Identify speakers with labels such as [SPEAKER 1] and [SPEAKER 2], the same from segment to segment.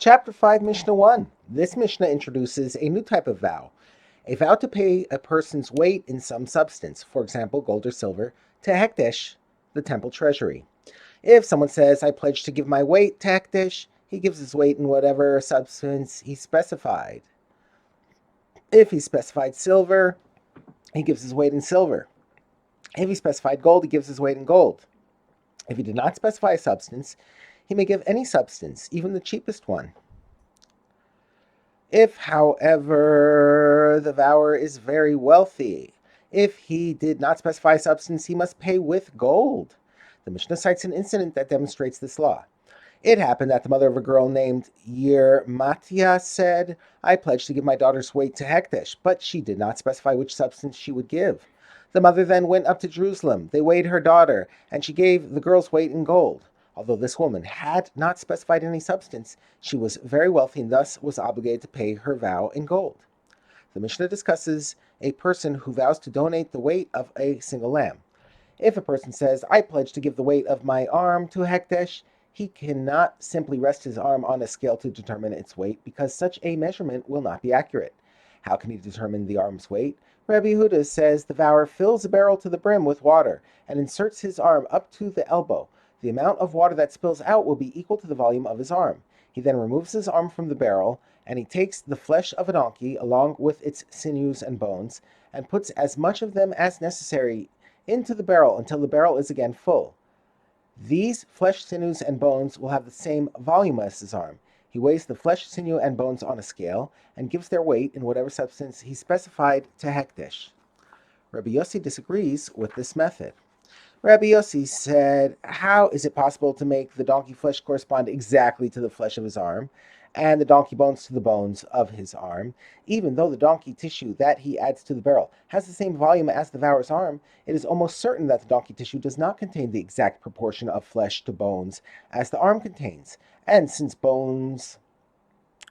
[SPEAKER 1] Chapter 5, Mishnah 1. This Mishnah introduces a new type of vow, a vow to pay a person's weight in some substance, for example, gold or silver, to Hekdesh, the temple treasury. If someone says, I pledge to give my weight to Hekdesh, he gives his weight in whatever substance he specified. If he specified silver, he gives his weight in silver. If he specified gold, he gives his weight in gold. If he did not specify a substance, he may give any substance, even the cheapest one. If, however, the vower is very wealthy, if he did not specify a substance, he must pay with gold. The Mishnah cites an incident that demonstrates this law. It happened that the mother of a girl named Yermatia said, I pledged to give my daughter's weight to Hekdesh, but she did not specify which substance she would give. The mother then went up to Jerusalem. They weighed her daughter, and she gave the girl's weight in gold. Although this woman had not specified any substance, she was very wealthy and thus was obligated to pay her vow in gold. The Mishnah discusses a person who vows to donate the weight of a single lamb. If a person says, I pledge to give the weight of my arm to Hekdesh, he cannot simply rest his arm on a scale to determine its weight because such a measurement will not be accurate. How can he determine the arm's weight? Rabbi Yehuda says the vower fills a barrel to the brim with water and inserts his arm up to the elbow. The amount of water that spills out will be equal to the volume of his arm. He then removes his arm from the barrel, and he takes the flesh of a donkey along with its sinews and bones, and puts as much of them as necessary into the barrel until the barrel is again full. These flesh, sinews, and bones will have the same volume as his arm. He weighs the flesh, sinew, and bones on a scale, and gives their weight in whatever substance he specified to Hekdesh. Rabbi Yossi disagrees with this method. Rabbi Yossi said, how is it possible to make the donkey flesh correspond exactly to the flesh of his arm, and the donkey bones to the bones of his arm? Even though the donkey tissue that he adds to the barrel has the same volume as the vower's arm, it is almost certain that the donkey tissue does not contain the exact proportion of flesh to bones as the arm contains. And since bones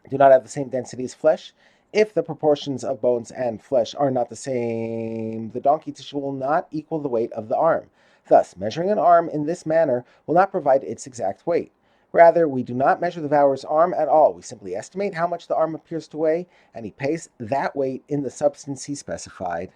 [SPEAKER 1] do not have the same density as flesh, if the proportions of bones and flesh are not the same, the donkey tissue will not equal the weight of the arm. Thus, measuring an arm in this manner will not provide its exact weight. Rather, we do not measure the vower's arm at all. We simply estimate how much the arm appears to weigh, and he pays that weight in the substance he specified.